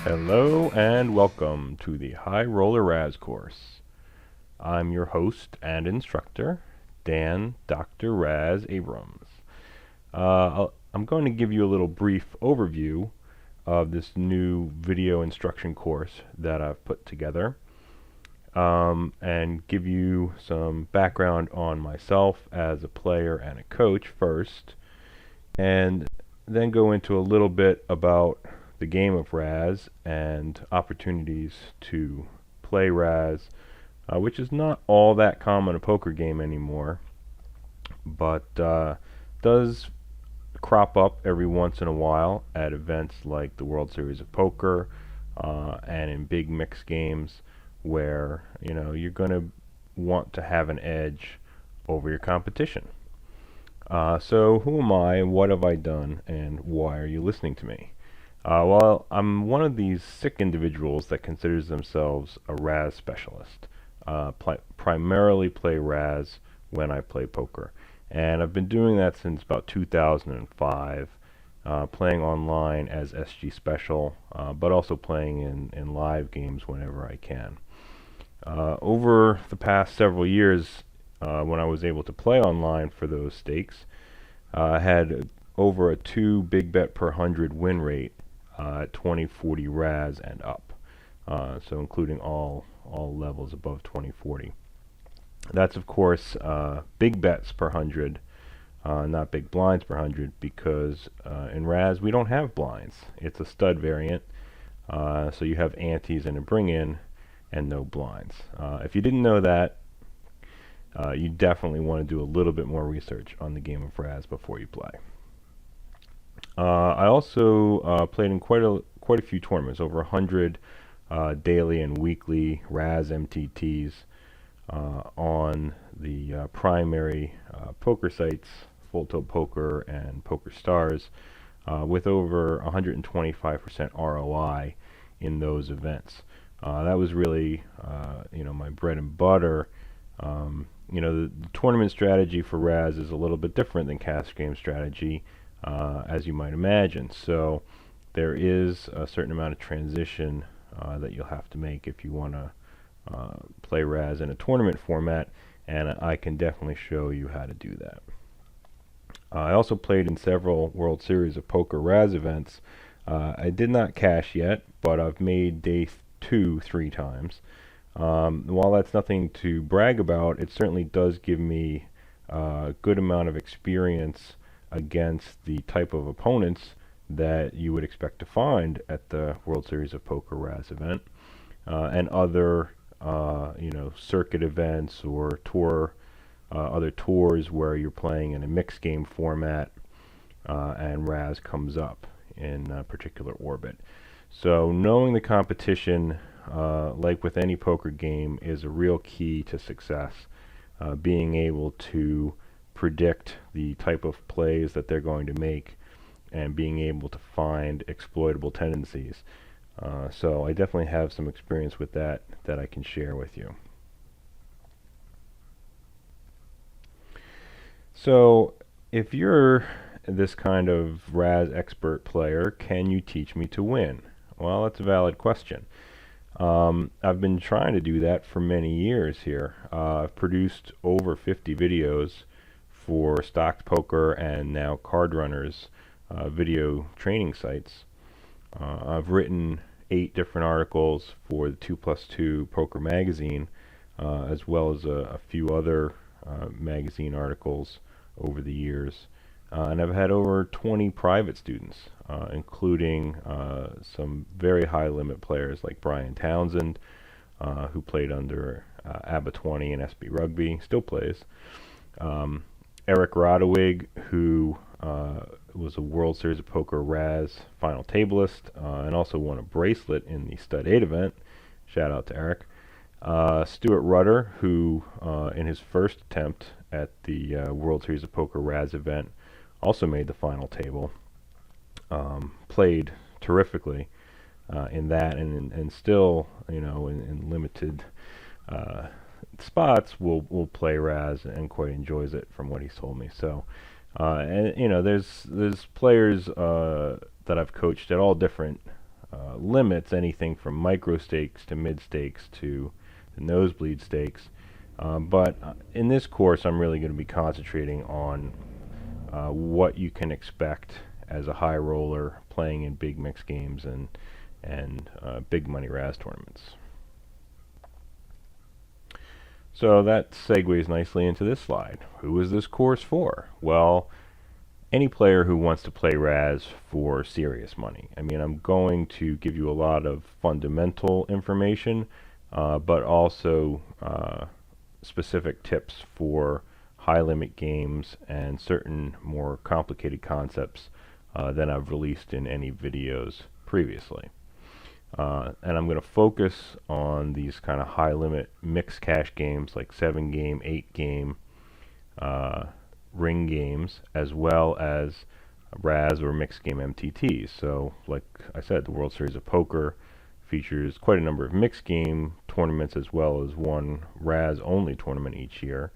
Hello and welcome to the High Roller Razz course. I'm your host and instructor, Dan Dr. Razz Abrams. I'm going to give you a little brief overview of this new video instruction course that I've put together, and give you some background on myself as a player and a coach first, and then go into a little bit about the game of Razz and opportunities to play Razz, which is not all that common a poker game anymore, but does crop up every once in a while at events like the World Series of Poker, and in big mix games where you're going to want to have an edge over your competition. So who am I, what have I done, and why are you listening to me? Well, I'm one of these sick individuals that considers themselves a Razz specialist. Primarily play Razz when I play poker. And I've been doing that since about 2005, playing online as SG Special, but also playing in live games whenever I can. Over the past several years, when I was able to play online for those stakes, I had over a 2 big bet per 100 win rate at 2040 Razz and up, so including all levels above 2040. That's of course big bets per 100, not big blinds per 100, because in Razz we don't have blinds. It's a stud variant, so you have antes and a bring in and no blinds. If you didn't know that, you definitely want to do a little bit more research on the game of Razz before you play. I also played in quite a few tournaments, over 100 daily and weekly Razz MTTs on the primary poker sites, Full Tilt Poker and Poker Stars, with over 125% ROI in those events. That was really my bread and butter. The tournament strategy for Razz is a little bit different than cash game strategy, as you might imagine. So there is a certain amount of transition that you'll have to make if you want to play Razz in a tournament format, and I can definitely show you how to do that. I also played in several World Series of Poker Razz events. I did not cash yet, but I've made day 2 3 times. While that's nothing to brag about, it certainly does give me a good amount of experience against the type of opponents that you would expect to find at the World Series of Poker Razz event, and other circuit events or other tours where you're playing in a mixed game format, and Razz comes up in a particular orbit. So knowing the competition, like with any poker game, is a real key to success. Being able to predict the type of plays that they're going to make and being able to find exploitable tendencies. So I definitely have some experience with that I can share with you. So if you're this kind of Razz expert player, can you teach me to win? Well, that's a valid question. I've been trying to do that for many years here. I've produced over 50 videos for Stocked Poker and now Card Runners video training sites. I've written 8 different articles for the 2+2 Poker magazine, as well as a few other magazine articles over the years. And I've had over 20 private students, including some very high limit players like Brian Townsend, who played under ABBA 20 and SB Rugby, still plays. Eric Rodewig, who was a World Series of Poker Razz final tableist, and also won a bracelet in the Stud 8 event. Shout out to Eric. Stuart Rudder, who in his first attempt at the World Series of Poker Razz event also made the final table. Played terrifically in that, and still, in limited spots, will play Razz and quite enjoys it, from what he's told me. So, and there's players that I've coached at all different limits, anything from micro stakes to mid stakes to the nosebleed stakes. But in this course, I'm really going to be concentrating on what you can expect as a high roller playing in big mix games and big money Razz tournaments. So that segues nicely into this slide. Who is this course for? Well, any player who wants to play Razz for serious money. I mean, I'm going to give you a lot of fundamental information, but also specific tips for high limit games and certain more complicated concepts than I've released in any videos previously. And I'm going to focus on these kind of high limit mixed cash games like 7 game, 8 game, ring games, as well as Razz or mixed game MTTs. So like I said, the World Series of Poker features quite a number of mixed game tournaments as well as one Razz only tournament each year.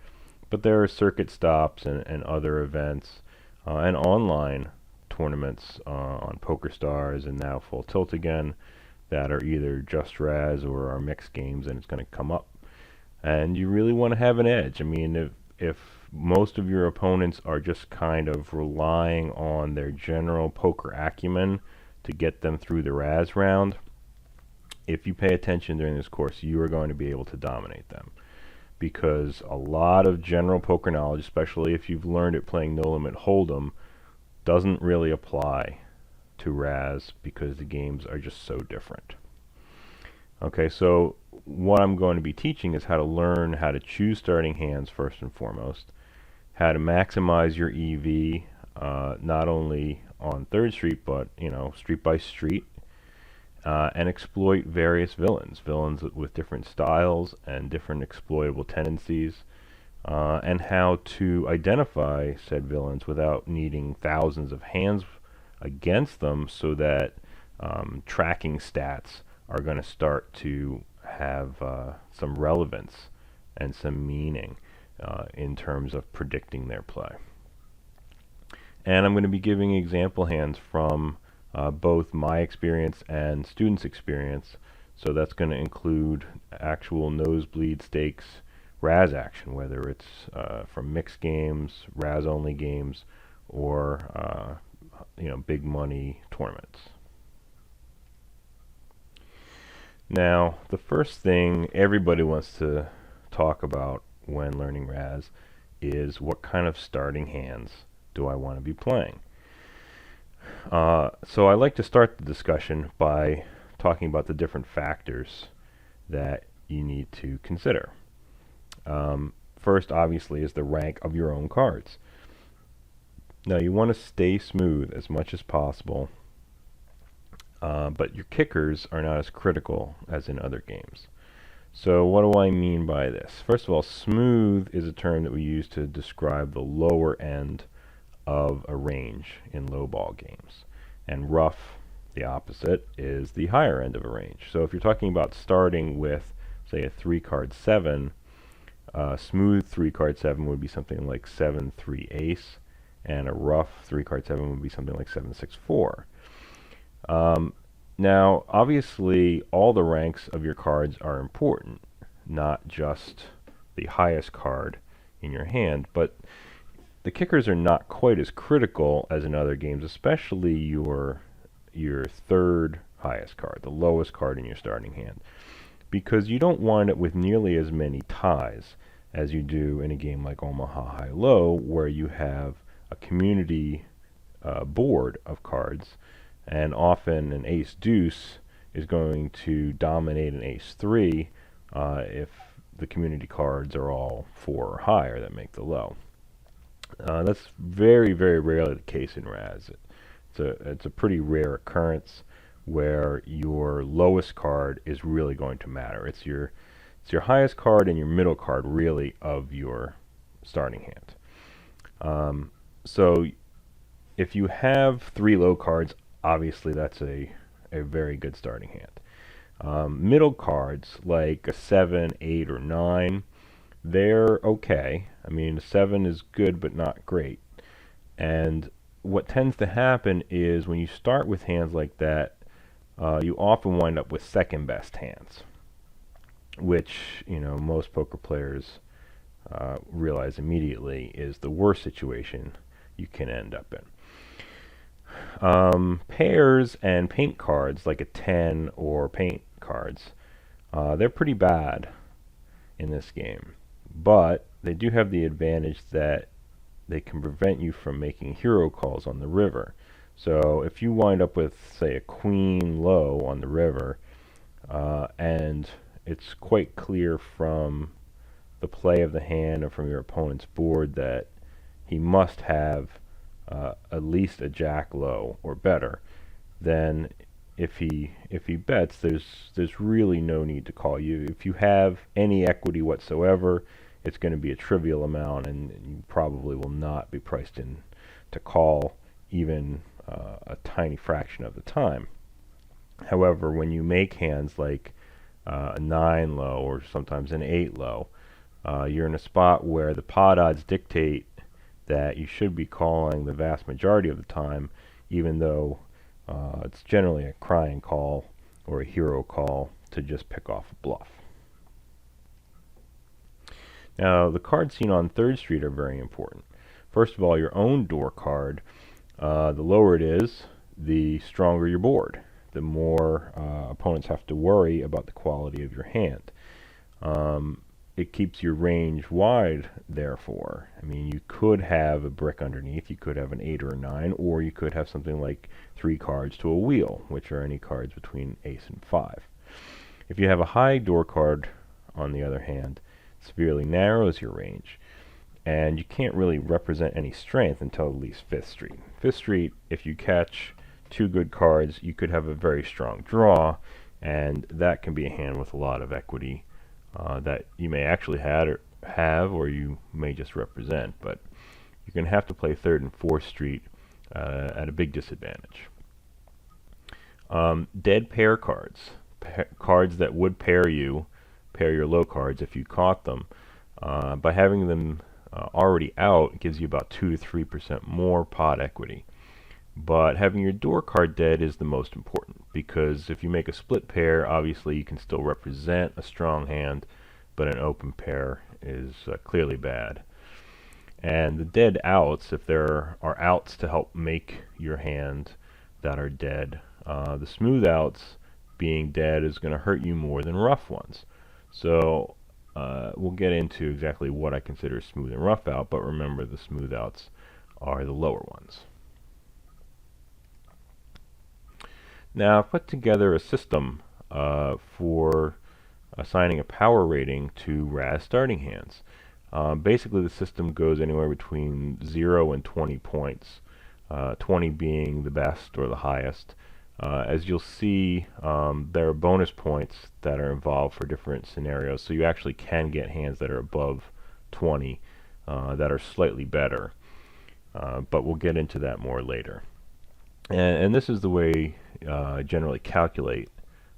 But there are circuit stops and other events and online tournaments on PokerStars and now Full Tilt again that are either just Razz or are mixed games, and it's going to come up. And you really want to have an edge. I mean, if most of your opponents are just kind of relying on their general poker acumen to get them through the Razz round, if you pay attention during this course, you are going to be able to dominate them. Because a lot of general poker knowledge, especially if you've learned it playing No Limit Hold'em, doesn't really apply to Razz because the games are just so different. Okay, so what I'm going to be teaching is how to learn how to choose starting hands first and foremost, how to maximize your EV, not only on 3rd Street, but street by street, and exploit various villains with different styles and different exploitable tendencies, and how to identify said villains without needing thousands of hands against them, so that tracking stats are going to start to have some relevance and some meaning in terms of predicting their play. And I'm going to be giving example hands from both my experience and students' experience. So that's going to include actual nosebleed stakes Razz action, whether it's from mixed games, Razz only games, or big money tournaments. Now, the first thing everybody wants to talk about when learning Razz is what kind of starting hands do I want to be playing. So I like to start the discussion by talking about the different factors that you need to consider. First, obviously, is the rank of your own cards. Now, you want to stay smooth as much as possible, but your kickers are not as critical as in other games. So what do I mean by this? First of all, smooth is a term that we use to describe the lower end of a range in low ball games. And rough, the opposite, is the higher end of a range. So if you're talking about starting with, say, a 3-card 7, smooth 3-card 7 would be something like 7-3 ace, and a rough 3-card 7 would be something like 7-6-4. Now, obviously, all the ranks of your cards are important, not just the highest card in your hand, but the kickers are not quite as critical as in other games, especially your third highest card, the lowest card in your starting hand, because you don't wind up with nearly as many ties as you do in a game like Omaha High-Low, where you have a community board of cards, and often an ace-deuce is going to dominate an ace-3 if the community cards are all 4 or higher that make the low. That's very, very rarely the case in Razz. It's a pretty rare occurrence where your lowest card is really going to matter. It's your highest card and your middle card, really, of your starting hand. So if you have 3 low cards, obviously that's a very good starting hand. Middle cards, like a 7, 8, or 9, they're okay. I mean, a 7 is good but not great. And what tends to happen is when you start with hands like that, you often wind up with second best hands, which, you know, most poker players realize immediately is the worst situation you can end up in. Pairs and paint cards, like a 10 or paint cards, they're pretty bad in this game, but they do have the advantage that they can prevent you from making hero calls on the river. So if you wind up with, say, a queen low on the river, and it's quite clear from the play of the hand and from your opponent's board that he must have at least a jack low or better, then if he bets, there's really no need to call you. If you have any equity whatsoever, it's going to be a trivial amount, and you probably will not be priced in to call even a tiny fraction of the time. However, when you make hands like a 9 low or sometimes an 8 low, you're in a spot where the pot odds dictate that you should be calling the vast majority of the time, even though it's generally a crying call or a hero call to just pick off a bluff. Now, the cards seen on 3rd Street are very important. First of all, your own door card. The lower it is, the stronger your board. The more opponents have to worry about the quality of your hand. It keeps your range wide, therefore. I mean, you could have a brick underneath, you could have an 8 or a 9, or you could have something like 3 cards to a wheel, which are any cards between ace and 5. If you have a high door card, on the other hand, it severely narrows your range, and you can't really represent any strength until at least 5th Street. 5th Street, if you catch 2 good cards, you could have a very strong draw, and that can be a hand with a lot of equity that you may actually have, or you may just represent, but you're going to have to play 3rd and 4th Street at a big disadvantage. Dead pair cards, cards that would pair your low cards if you caught them. By having them already out, it gives you about 2 to 3% more pot equity. But having your door card dead is the most important, because if you make a split pair, obviously you can still represent a strong hand, but an open pair is clearly bad. And the dead outs, if there are outs to help make your hand that are dead, the smooth outs being dead is going to hurt you more than rough ones. So we'll get into exactly what I consider smooth and rough out, but remember the smooth outs are the lower ones. Now, I've put together a system for assigning a power rating to Razz starting hands. Basically, the system goes anywhere between 0 and 20 points, 20 being the best or the highest. As you'll see, there are bonus points that are involved for different scenarios, so you actually can get hands that are above 20 that are slightly better, but we'll get into that more later. And this is the way I generally calculate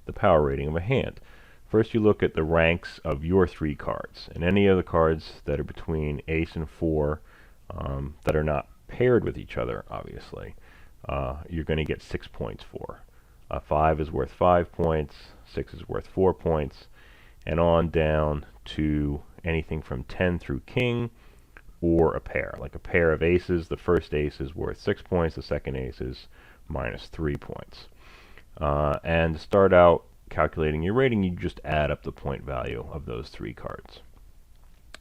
the power rating of a hand. First, you look at the ranks of your 3 cards, and any of the cards that are between ace and 4 that are not paired with each other, obviously, you're going to get 6 points for. 5 is worth 5 points, 6 is worth 4 points, and on down to anything from 10 through king, or a pair. Like a pair of aces, the first ace is worth 6 points, the second ace is minus 3 points. And to start out calculating your rating, you just add up the point value of those 3 cards.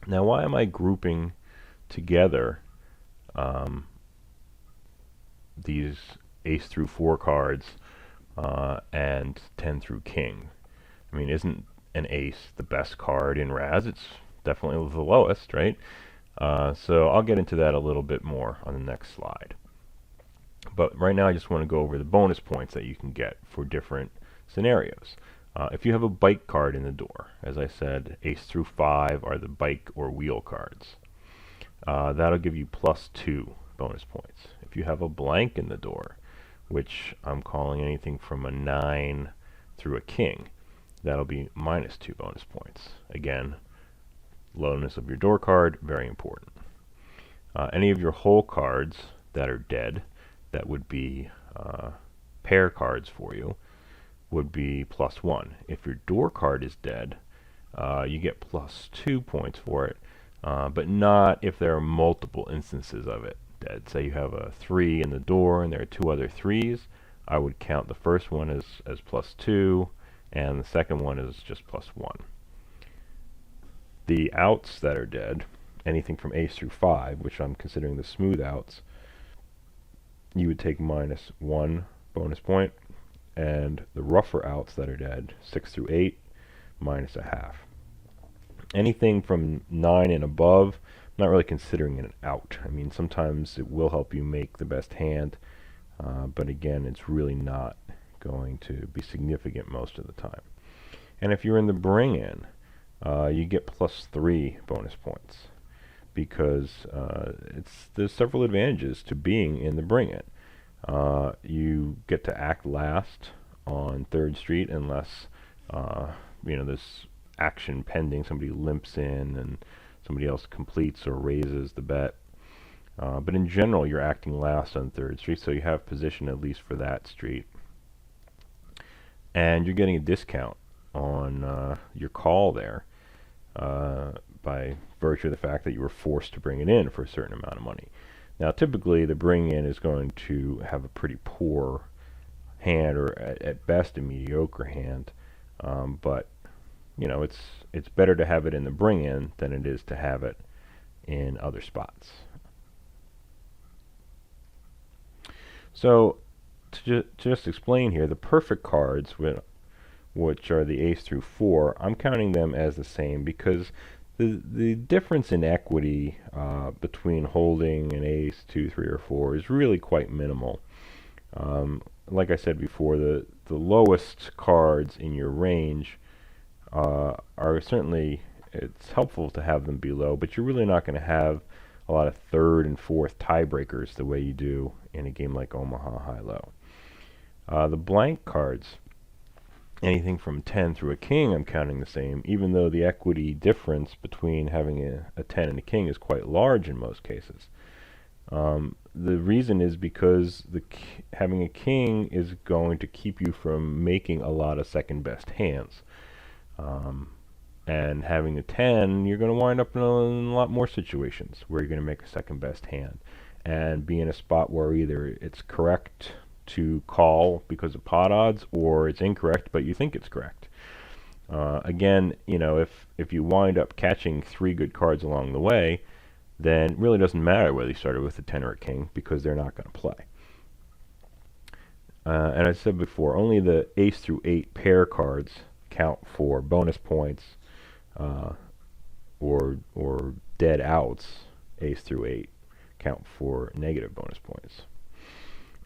Now, why am I grouping together these ace through 4 cards and 10 through king? I mean, isn't an ace the best card in Razz? It's definitely the lowest, right? So I'll get into that a little bit more on the next slide. But right now I just want to go over the bonus points that you can get for different scenarios. If you have a bike card in the door, as I said, ace through 5 are the bike or wheel cards. That'll give you +2 bonus points. If you have a blank in the door, which I'm calling anything from a 9 through a king, that'll be -2 bonus points. Again, lowness of your door card, very important. Any of your hole cards that are dead, that would be pair cards for you. would be +1. If your door card is dead, you get +2 points for it, but not if there are multiple instances of it dead. Say you have a 3 in the door and there are 2 other 3s, I would count the first one as +2 and the second one is just +1. The outs that are dead, anything from ace through 5, which I'm considering the smooth outs, you would take -1 bonus point, and the rougher outs that are dead, 6 through 8, -0.5. Anything from 9 and above, I'm not really considering it an out. I mean, sometimes it will help you make the best hand, but again, it's really not going to be significant most of the time. And if you're in the bring-in, you get +3 bonus points, because there's several advantages to being in the bring-in. You get to act last on 3rd Street unless there's action pending, somebody limps in and somebody else completes or raises the bet. But in general, you're acting last on 3rd Street, so you have position at least for that street. And you're getting a discount on your call there by virtue of the fact that you were forced to bring it in for a certain amount of money. Now, typically, the bring-in is going to have a pretty poor hand, or at best a mediocre hand, but it's better to have it in the bring-in than it is to have it in other spots. So, to just explain here, the perfect cards, which are the ace through 4, I'm counting them as the same because the difference in equity between holding an ace, 2, 3, or 4 is really quite minimal. Like I said before, the lowest cards in your range are certainly, it's helpful to have them be low, but you're really not going to have a lot of 3rd and 4th tiebreakers the way you do in a game like Omaha High-Low. The blank cards, anything from 10 through a king, I'm counting the same, even though the equity difference between having a 10 and a king is quite large in most cases. The reason is because having a king is going to keep you from making a lot of second best hands. And having a 10, you're going to wind up in a lot more situations where you're going to make a second best hand and be in a spot where either it's correct to call because of pot odds, or it's incorrect but you think it's correct. Again, if you wind up catching 3 good cards along the way, then it really doesn't matter whether you started with a 10 or a king, because they're not going to play. And I said before, only the ace through 8 pair cards count for bonus points, or dead outs. Ace through 8 count for negative bonus points.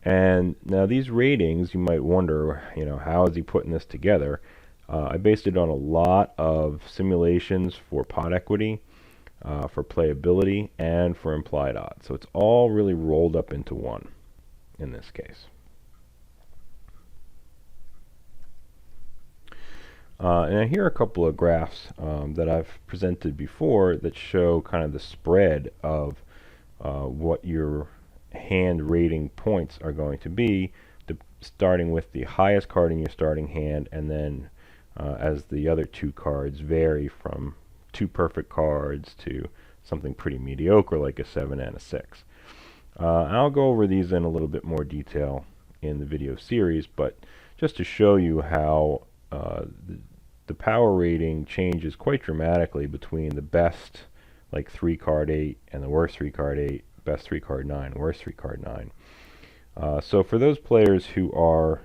And now these ratings, you might wonder, how is he putting this together? I based it on a lot of simulations for pot equity, for playability, and for implied odds. So it's all really rolled up into one in this case. And here are a couple of graphs that I've presented before that show kind of the spread of what your hand rating points are going to be, starting with the highest card in your starting hand, and then as the other 2 cards vary from 2 perfect cards to something pretty mediocre like a 7 and a 6. I'll go over these in a little bit more detail in the video series, but just to show you how the power rating changes quite dramatically between the best, like 3 card 8, and the worst 3 card 8, best 3 card 9, worst 3 card 9. So for those players who are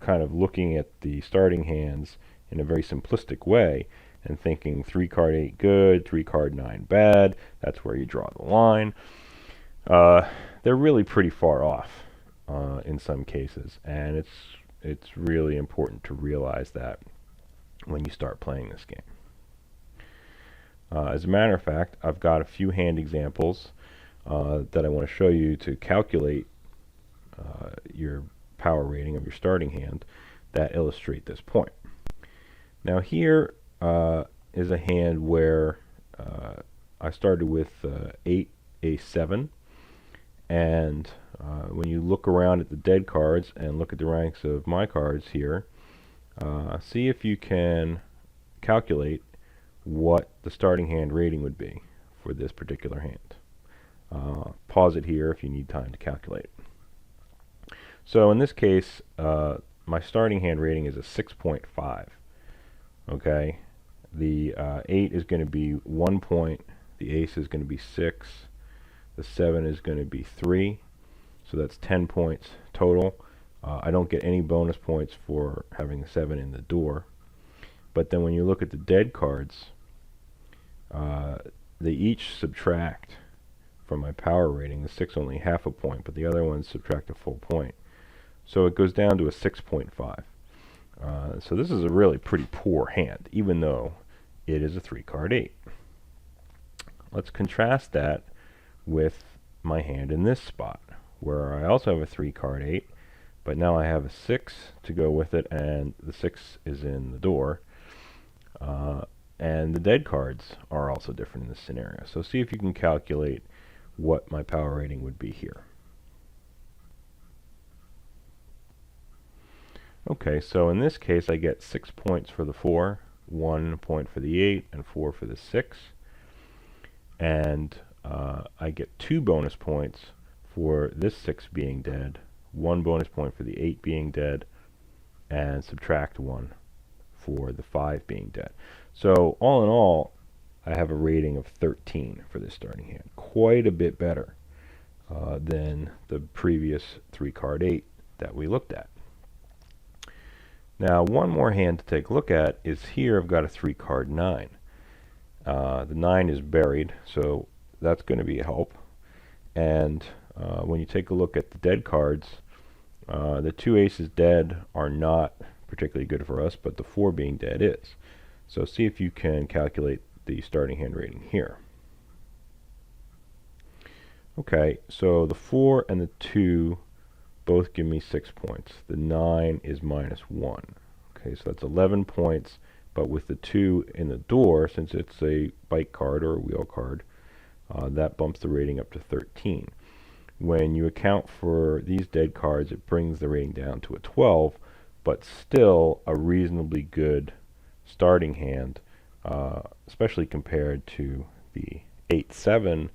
kind of looking at the starting hands in a very simplistic way and thinking 3 card 8 good, 3 card 9 bad, that's where you draw the line, they're really pretty far off in some cases, and it's really important to realize that when you start playing this game. As a matter of fact, I've got a few hand examples that I want to show you to calculate your power rating of your starting hand that illustrate this point. Now here is a hand where I started with 8, ace 7, And when you look around at the dead cards and look at the ranks of my cards here, see if you can calculate what the starting hand rating would be for this particular hand. Pause it here if you need time to calculate. So in this case, my starting hand rating is a 6.5. Okay, the 8 is going to be 1 point, the ace is going to be 6, the 7 is going to be 3, so that's 10 points total. I don't get any bonus points for having the 7 in the door. But then when you look at the dead cards, they each subtract from my power rating. The 6 only half a point, but the other ones subtract a full point. So it goes down to a 6.5. So this is a really pretty poor hand, even though it is a 3-card 8. Let's contrast that with my hand in this spot, where I also have a 3-card 8, but now I have a 6 to go with it, and the 6 is in the door. And the dead cards are also different in this scenario. So see if you can calculate what my power rating would be here. Okay, so in this case I get 6 points for the 4, 1 point for the 8, and 4 for the 6. And I get 2 bonus points for this 6 being dead, 1 bonus point for the 8 being dead, and subtract 1 for the 5 being dead. So all in all, I have a rating of 13 for this starting hand. Quite a bit better than the previous 3-card 8 that we looked at. Now, one more hand to take a look at is here. I've got a 3-card 9. The 9 is buried, so that's going to be a help. And when you take a look at the dead cards, the 2 aces dead are not particularly good for us, but the 4 being dead is. So see if you can calculate the starting hand rating here. Okay, so the 4 and the 2 both give me 6 points. The 9 is -1. Okay, so that's 11 points, but with the 2 in the door, since it's a bite card or a wheel card, that bumps the rating up to 13. When you account for these dead cards, it brings the rating down to a 12, but still a reasonably good starting hand, especially compared to the 8-7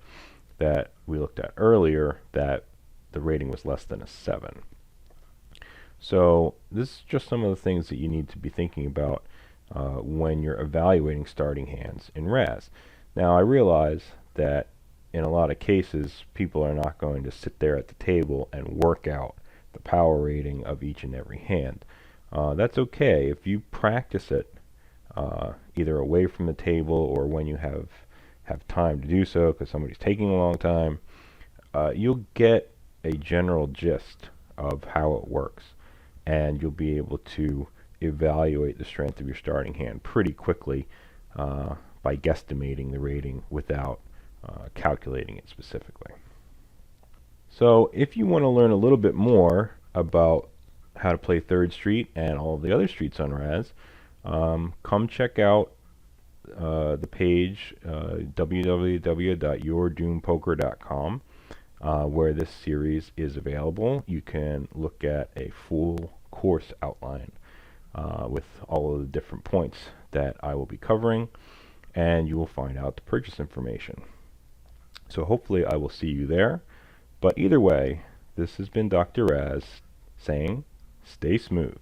that we looked at earlier, that the rating was less than a 7. So this is just some of the things that you need to be thinking about when you're evaluating starting hands in Razz. Now I realize that in a lot of cases people are not going to sit there at the table and work out the power rating of each and every hand. That's okay if you practice it either away from the table or when you have time to do so because somebody's taking a long time. You'll get a general gist of how it works, and you'll be able to evaluate the strength of your starting hand pretty quickly by guesstimating the rating without calculating it specifically. So if you want to learn a little bit more about how to play 3rd Street and all of the other streets on Razz, come check out the page www.YourDoomPoker.com, where this series is available. You can look at a full course outline with all of the different points that I will be covering, and you will find out the purchase information. So hopefully I will see you there. But either way, this has been Dr. Razz saying, stay smooth.